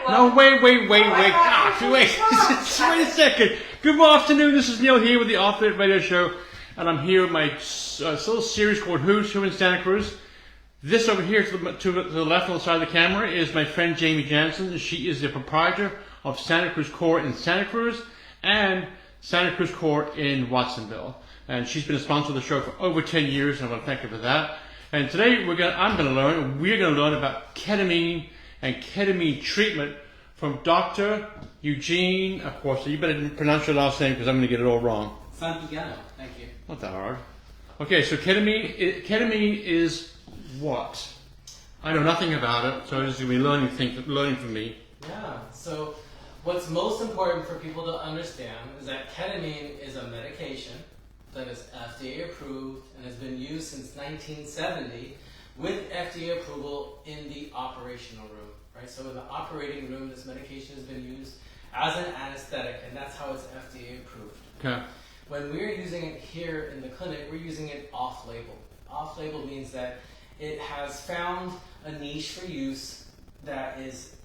No, wait. Gosh, wait a second. Good afternoon. This is Neil here with the Off It Radio Show, and I'm here with my little series called Who's Who in Santa Cruz. This over here to the left on the side of the camera is my friend Jamie Jansen. She is the proprietor of Santa Cruz Court in Santa Cruz and Santa Cruz Court in Watsonville. And she's been a sponsor of the show for over 10 years, and I want to thank her for that. And today we're going to learn about ketamine and ketamine treatment from Dr. Eugene. Of course, you better pronounce your last name because I'm going to get it all wrong. Santillano, thank you. Not that hard. Okay, so ketamine is what? I know nothing about it, so this is going to be learning from me. Yeah, so what's most important for people to understand is that ketamine is a medication that is FDA approved and has been used since 1970 with FDA approval in the operational room, right? So in the operating room, this medication has been used as an anesthetic, and that's how it's FDA approved. Okay. When we're using it here in the clinic, we're using it off-label. Off-label means that it has found a niche for use that is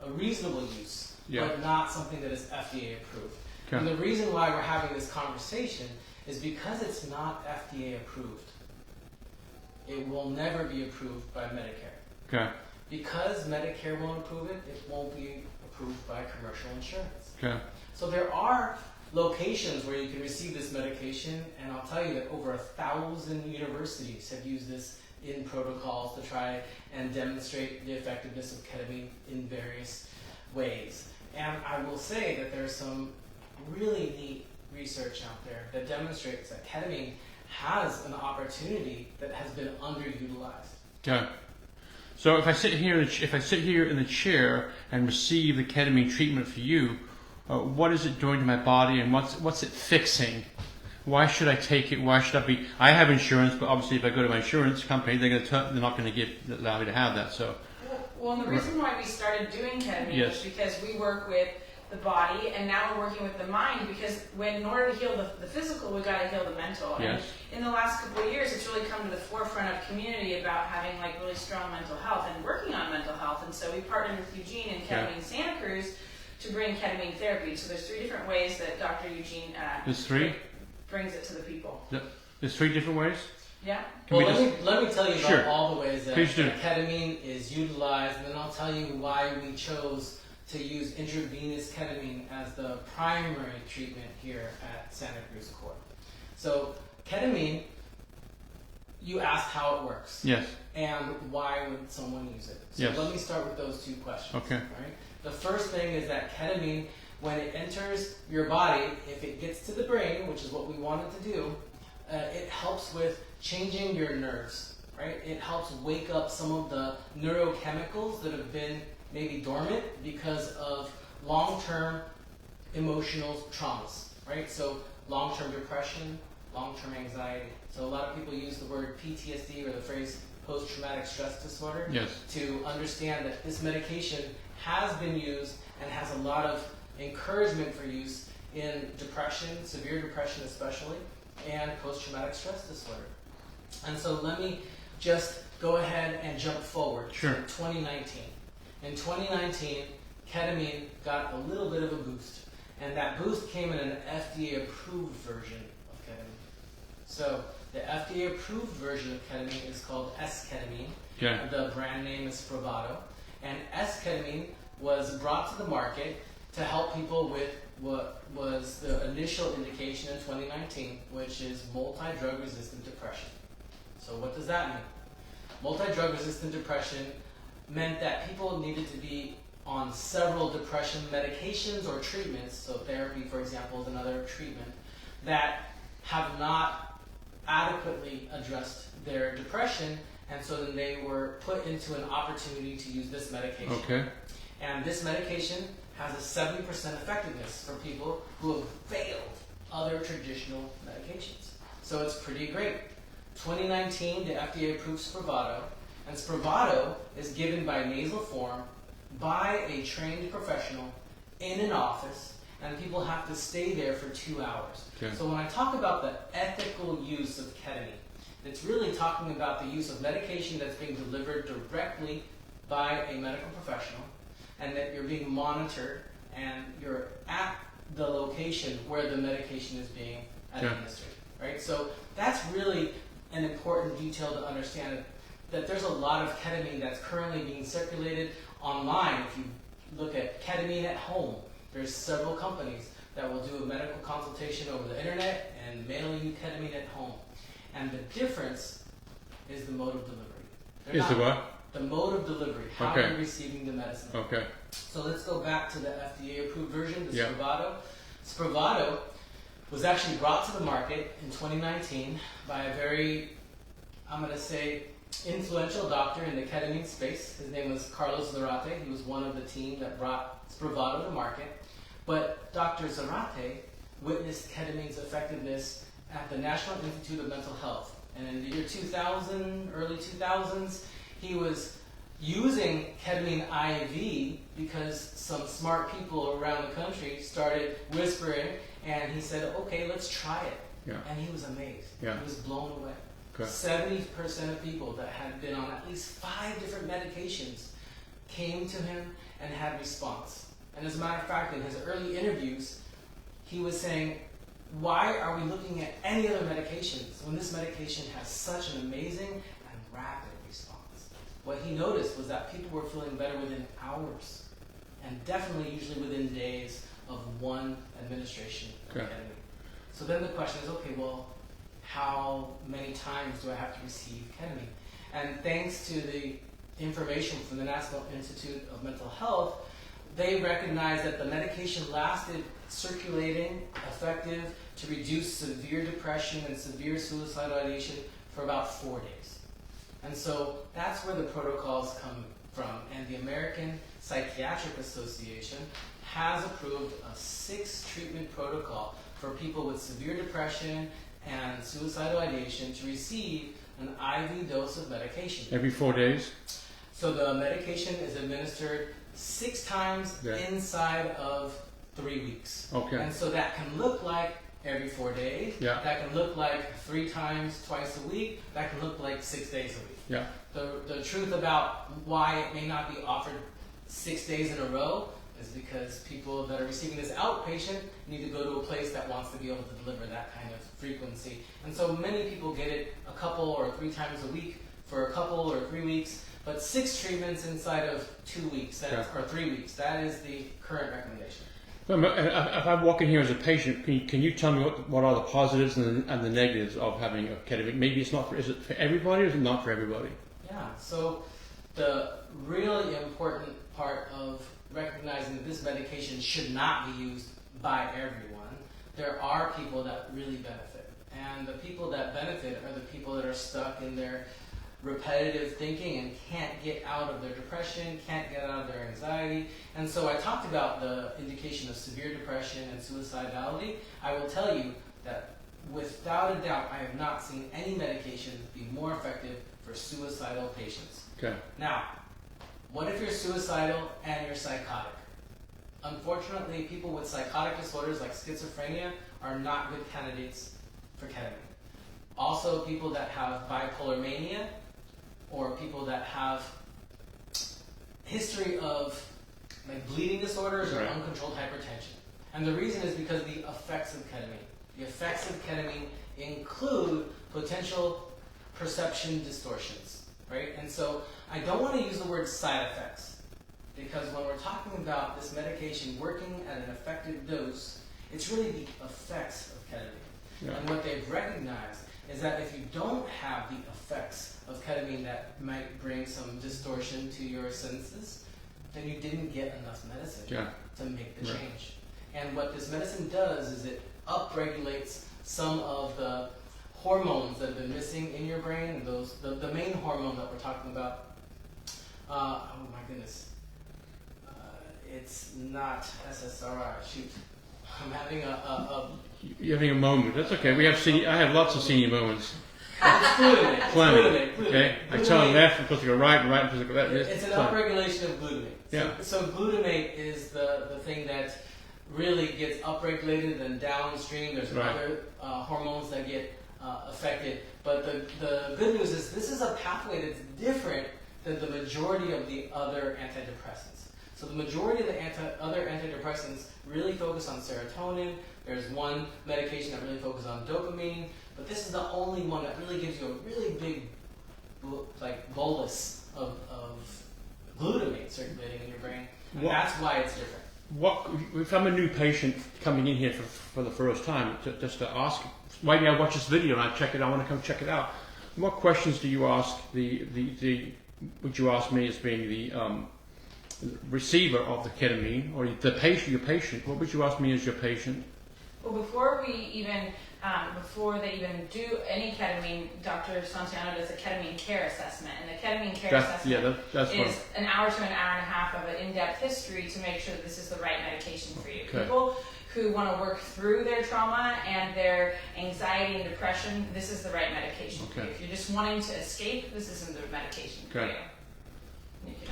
a reasonable use, but not something that is FDA approved. Okay. And the reason why we're having this conversation is because it's not FDA approved. It will never be approved by Medicare. Okay. Because Medicare won't approve it, it won't be approved by commercial insurance. Okay. So there are locations where you can receive this medication, and I'll tell you that over 1,000 universities have used this in protocols to try and demonstrate the effectiveness of ketamine in various ways. And I will say that there's some really neat research out there that demonstrates that ketamine has an opportunity that has been underutilized. Okay. So if I sit here in the chair and receive the ketamine treatment for you, what is it doing to my body, and what's it fixing? Why should I take it? Why should I be? I have insurance, but obviously if I go to my insurance company, they're not going to allow me to have that. So. Well, and the reason why we started doing ketamine is because we work with the body, and now we're working with the mind, because in order to heal the physical, we got to heal the mental. Yes. And in the last couple of years, it's really come to the forefront of community about having like really strong mental health and working on mental health. And so we partnered with Eugene and Ketamine Santa Cruz to bring ketamine therapy. So there's 3 different ways that Dr. Eugene brings it to the people. There's 3 different ways? Yeah. Well, let me tell you about all the ways that ketamine is utilized, and then I'll tell you why we chose to use intravenous ketamine as the primary treatment here at Santa Cruz Court. So ketamine, you asked how it works. Yes. And why would someone use it? So let me start with those 2 questions. Okay. Right? The first thing is that ketamine, when it enters your body, if it gets to the brain, which is what we want it to do, it helps with changing your nerves, right? It helps wake up some of the neurochemicals that have been maybe dormant because of long-term emotional traumas, right? So long-term depression, long-term anxiety. So a lot of people use the word PTSD or the phrase post-traumatic stress disorder to understand that this medication has been used and has a lot of encouragement for use in depression, severe depression especially, and post-traumatic stress disorder. And so let me just go ahead and jump forward to 2019. In 2019, ketamine got a little bit of a boost, and that boost came in an FDA-approved version of ketamine. So the FDA-approved version of ketamine is called S-ketamine. Okay. The brand name is Spravato, and S-ketamine was brought to the market to help people with what was the initial indication in 2019, which is multi-drug resistant depression. So what does that mean? Multi-drug resistant depression meant that people needed to be on several depression medications or treatments, so therapy, for example, is another treatment, that have not adequately addressed their depression, and so then they were put into an opportunity to use this medication. Okay. And this medication has a 70% effectiveness for people who have failed other traditional medications. So it's pretty great. 2019, the FDA approved Spravato, and Spravato is given by nasal form by a trained professional in an office, and people have to stay there for 2 hours. Okay. So when I talk about the ethical use of ketamine, it's really talking about the use of medication that's being delivered directly by a medical professional and that you're being monitored and you're at the location where the medication is being administered, right? So that's really an important detail to understand, that there's a lot of ketamine that's currently being circulated online. If you look at ketamine at home, there's several companies that will do a medical consultation over the internet and mail you ketamine at home. And the difference is the mode of delivery. Is the what? The mode of delivery, how Okay. you're receiving the medicine. Okay. So let's go back to the FDA approved version, the Yeah. Spravato. Spravato was actually brought to the market in 2019 by a very, I'm going to say, influential doctor in the ketamine space. His name was Carlos Zarate. He was one of the team that brought Spravato to market. But Dr. Zarate witnessed ketamine's effectiveness at the National Institute of Mental Health. And in the year 2000, early 2000s, he was using ketamine IV because some smart people around the country started whispering, and he said, okay, let's try it. Yeah. And he was amazed. Yeah. He was blown away. Okay. 70% of people that had been on at least 5 different medications came to him and had response. And as a matter of fact, in his early interviews, he was saying, why are we looking at any other medications when this medication has such an amazing and rapid response? What he noticed was that people were feeling better within hours, and definitely usually within days of one administration of Okay. ketamine. So then the question is, okay, well, how many times do I have to receive ketamine? And thanks to the information from the National Institute of Mental Health, they recognized that the medication lasted circulating, effective to reduce severe depression and severe suicidal ideation for about 4 days. And so that's where the protocols come from. And the American Psychiatric Association has approved a 6-treatment protocol for people with severe depression and suicidal ideation to receive an IV dose of medication. Every 4 days? So the medication is administered 6 times Yeah. inside of 3 weeks. Okay. And so that can look like every 4 days. Yeah. That can look like 3 times twice a week. That can look like 6 days a week. Yeah. The truth about why it may not be offered 6 days in a row is because people that are receiving this outpatient need to go to a place that wants to be able to deliver that kind of frequency. And so many people get it a couple or 3 times a week for a couple or 3 weeks, but 6 treatments inside of 2 weeks, or 3 weeks, that is the current recommendation. If I'm walking here as a patient, can you tell me what are the positives and the negatives of having a ketamine? Maybe it's not for, is it for everybody or is it not for everybody? Yeah, so the really important part of recognizing that this medication should not be used by everyone, there are people that really benefit. And the people that benefit are the people that are stuck in their repetitive thinking and can't get out of their depression, can't get out of their anxiety. And so I talked about the indication of severe depression and suicidality. I will tell you that without a doubt, I have not seen any medication be more effective for suicidal patients. Okay. Now, what if you're suicidal and you're psychotic? Unfortunately, people with psychotic disorders like schizophrenia are not good candidates for ketamine. Also, people that have bipolar mania or people that have history of like bleeding disorders or Right. uncontrolled hypertension. And the reason is because the effects of ketamine. The effects of ketamine include potential perception distortions, right? And so I don't want to use the word side effects because when we're talking about this medication working at an effective dose, it's really the effects of ketamine. Yeah. And what they've recognized is that if you don't have the effects of ketamine that might bring some distortion to your senses, then you didn't get enough medicine Yeah. to make the Right. change. And what this medicine does is it upregulates some of the hormones that have been missing in your brain, and the main hormone that we're talking about, oh my goodness, it's not SSRI, shoot. I'm having You're having a moment. That's okay. I have lots of senior moments. glutamate. Plenty. Glutamate. Okay. I turn left, I'm supposed to go right, and I'm supposed to go left. It's an upregulation of glutamate. Yeah. So glutamate is the thing that really gets upregulated and downstream. There's Right. other hormones that get affected. But the good news is this is a pathway that's different than the majority of the other antidepressants. So the majority of the other antidepressants really focus on serotonin. There's one medication that really focuses on dopamine, but this is the only one that really gives you a really big bolus of glutamate circulating in your brain. And that's why it's different. What if I'm a new patient coming in here for the first time, just to ask, maybe I watch this video and I check it, I want to come check it out. What questions do you ask would you ask me as being the receiver of the ketamine, or the patient, your patient? What would you ask me as your patient? Well, before they even do any ketamine, Dr. Santillano does a ketamine care assessment, and the ketamine care assessment is an hour to an hour and a half of an in-depth history to make sure that this is the right medication for you. Okay. People who want to work through their trauma and their anxiety and depression, this is the right medication for you. If you're just wanting to escape, this isn't the medication for you.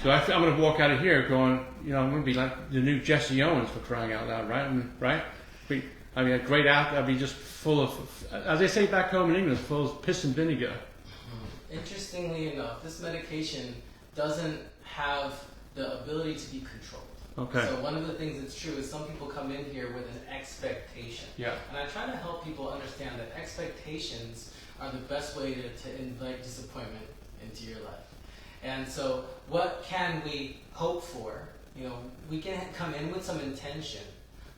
So I'm going to walk out of here going, I'm going to be like the new Jesse Owens, for crying out loud, right? I mean, a great athlete. I'd be just full of, as they say back home in England, full of piss and vinegar. Interestingly enough, this medication doesn't have the ability to be controlled. Okay. So one of the things that's true is some people come in here with an expectation. Yeah. And I try to help people understand that expectations are the best way to invite disappointment into your life. And so what can we hope for? We can come in with some intention,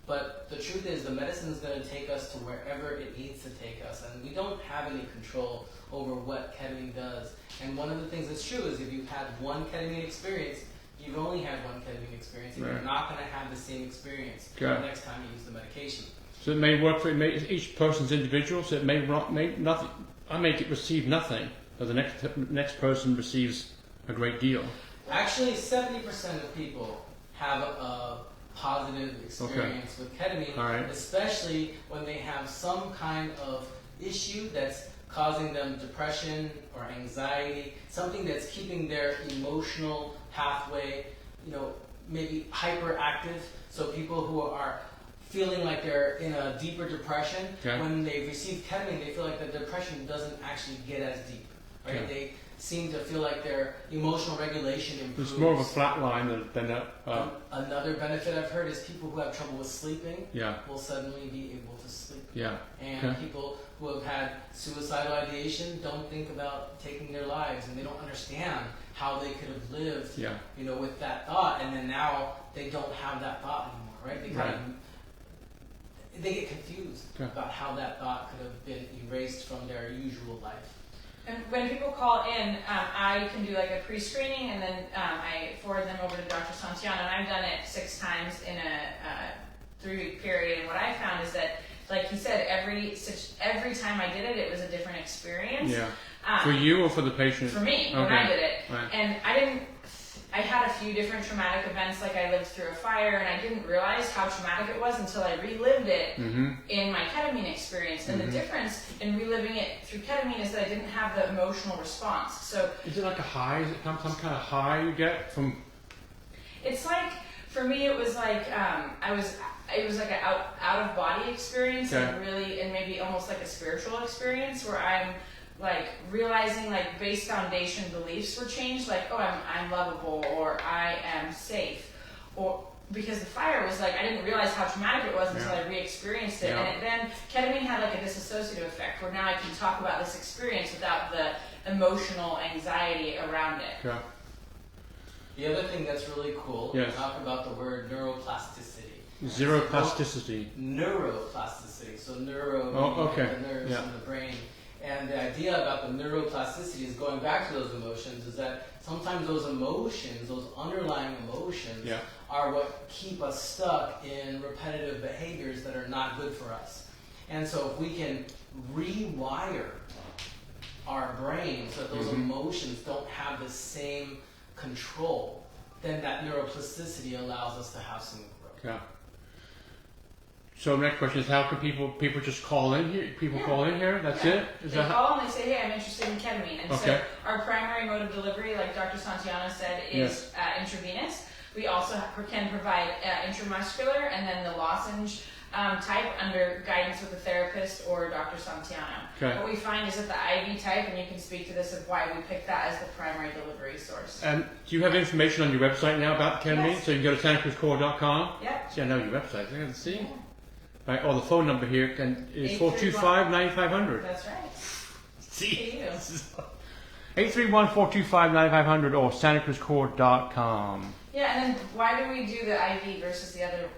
but the truth is the medicine is going to take us to wherever it needs to take us, and we don't have any control over what ketamine does. And one of the things that's true is if you've had one ketamine experience, you've only had one ketamine experience, and you're not going to have the same experience the next time you use the medication. So it may work for each person's individual, so it may nothing. I may receive nothing, but the next person receives a great deal. Actually, 70% of people have a positive experience with ketamine, especially when they have some kind of issue that's causing them depression or anxiety, something that's keeping their emotional pathway, maybe hyperactive. So people who are feeling like they're in a deeper depression, when they receive ketamine, they feel like the depression doesn't actually get as deep. Right? They seem to feel like their emotional regulation improves. It's more of a flat line than that. Another benefit I've heard is people who have trouble with sleeping will suddenly be able to sleep. And people who have had suicidal ideation don't think about taking their lives, and they don't understand how they could have lived with that thought, and then now they don't have that thought anymore, right? They get confused about how that thought could have been erased from their usual life. And when people call in, I can do like a pre-screening, and then I forward them over to Dr. Santillano, and I've done it 6 times in a 3-week period. And what I found is that, like he said, every time I did it, it was a different experience. For you or for the patient? For me, when I did it. And I had a few different traumatic events, like I lived through a fire, and I didn't realize how traumatic it was until I relived it in my ketamine experience. And the difference in reliving it through ketamine is that I didn't have the emotional response. So is it like a high? Is it some kind of high you get from? It's like, for me, it was like it was like an out of body experience, and really, and maybe almost like a spiritual experience where I'm like realizing like base foundation beliefs were changed, like, oh, I'm lovable, or I am safe, or because the fire was like, I didn't realize how traumatic it was until I re-experienced it. And then ketamine had like a disassociative effect where now I can talk about this experience without the emotional anxiety around it. The other thing that's really cool, we talk about the word neuroplasticity. Neuroplasticity. Neuroplasticity. So neuro, the nerves in the brain. And the idea about the neuroplasticity is going back to those emotions, is that sometimes those emotions, those underlying emotions, are what keep us stuck in repetitive behaviors that are not good for us. And so if we can rewire our brain so that those emotions don't have the same control, then that neuroplasticity allows us to have some growth. So next question is, how can people just call in here? People call in here? That's it? They call and they say, hey, I'm interested in ketamine. And so our primary mode of delivery, like Dr. Santillano said, is intravenous. We also can provide intramuscular and then the lozenge type under guidance with a therapist or Dr. Santillano. Okay. What we find is that the IV type, and you can speak to this of why we picked that as the primary delivery source. And do you have information on your website now about the ketamine? Yes. So you can go to SantaCruzCore.com. Yep. See, I know your website. I can see. Yeah. Right. Oh, the phone number here is 425-9500. That's right. See. You. 831-425-9500 or SantaCruzCore.com. Yeah, and then why do we do the IV versus the other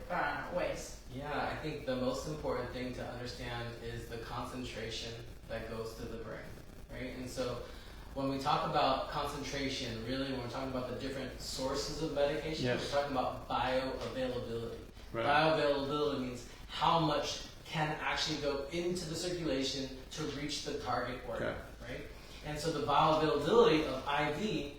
ways? Yeah, I think the most important thing to understand is the concentration that goes to the brain, right? And so when we talk about concentration, really when we're talking about the different sources of medication, Yes. we're talking about bioavailability. Right. Bioavailability means how much can actually go into the circulation to reach the target organ, right? And so the bioavailability of IV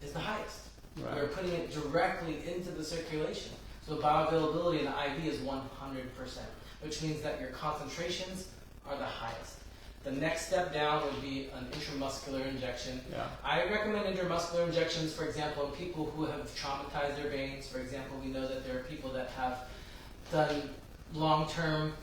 is the highest. Right. We're putting it directly into the circulation. So the bioavailability in the IV is 100%, which means that your concentrations are the highest. The next step down would be an intramuscular injection. Yeah. I recommend intramuscular injections, for example, in people who have traumatized their veins. For example, we know that there are people that have done long-term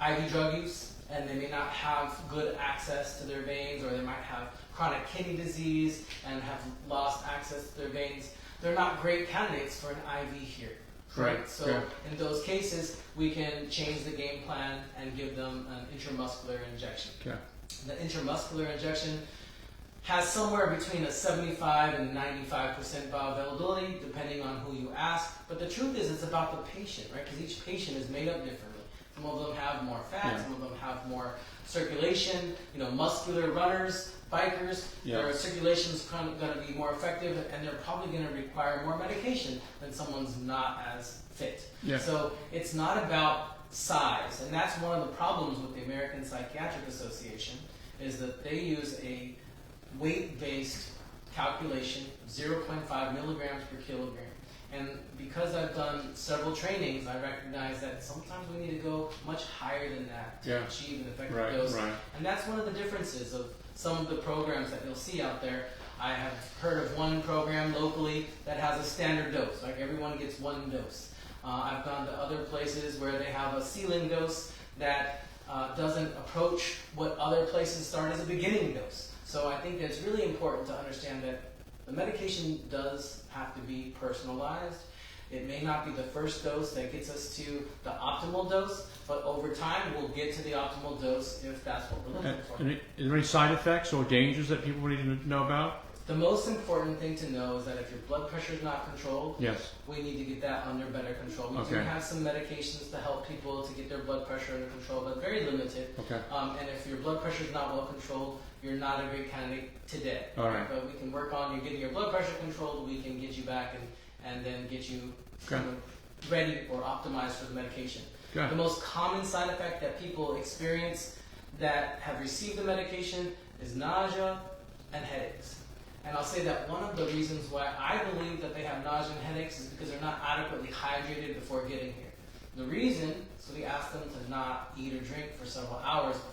IV drug use, and they may not have good access to their veins, or they might have chronic kidney disease and have lost access to their veins. They're not great candidates for an IV here. Right. So in those cases, we can change the game plan and give them an intramuscular injection. Okay. The intramuscular injection has somewhere between a 75 and 95% bioavailability, depending on who you ask. But the truth is, it's about the patient, right? Because each patient is made up differently. Some of them have more fat, some of them have more circulation. You know, muscular runners, bikers, their circulation's going to be more effective, and they're probably going to require more medication than someone's not as fit. Yeah. So it's not about size, and that's one of the problems with the American Psychiatric Association, is that they use a weight-based calculation, 0.5 milligrams per kilogram. And because I've done several trainings, I recognize that sometimes we need to go much higher than that to achieve an effective dose. Right. And that's one of the differences of some of the programs that you'll see out there. I have heard of one program locally that has a standard dose, like everyone gets one dose. I've gone to other places where they have a ceiling dose that doesn't approach what other places start as a beginning dose. So I think it's really important to understand that the medication does have to be personalized. It may not be the first dose that gets us to the optimal dose, but over time we'll get to the optimal dose if that's what we're looking for. And is there any side effects or dangers that people need to know about? The most important thing to know is that if your blood pressure is not controlled, Yes. we need to get that under better control. We do have some medications to help people to get their blood pressure under control, but very limited. Okay. And if your blood pressure is not well controlled, you're not a great candidate today. All right. But we can work on you getting your blood pressure controlled. We can get you back and then get you ready or optimized for the medication. Okay. The most common side effect that people experience that have received the medication is nausea and headaches. And I'll say that one of the reasons why I believe that they have nausea and headaches is because they're not adequately hydrated before getting here. The reason is we ask them to not eat or drink for several hours before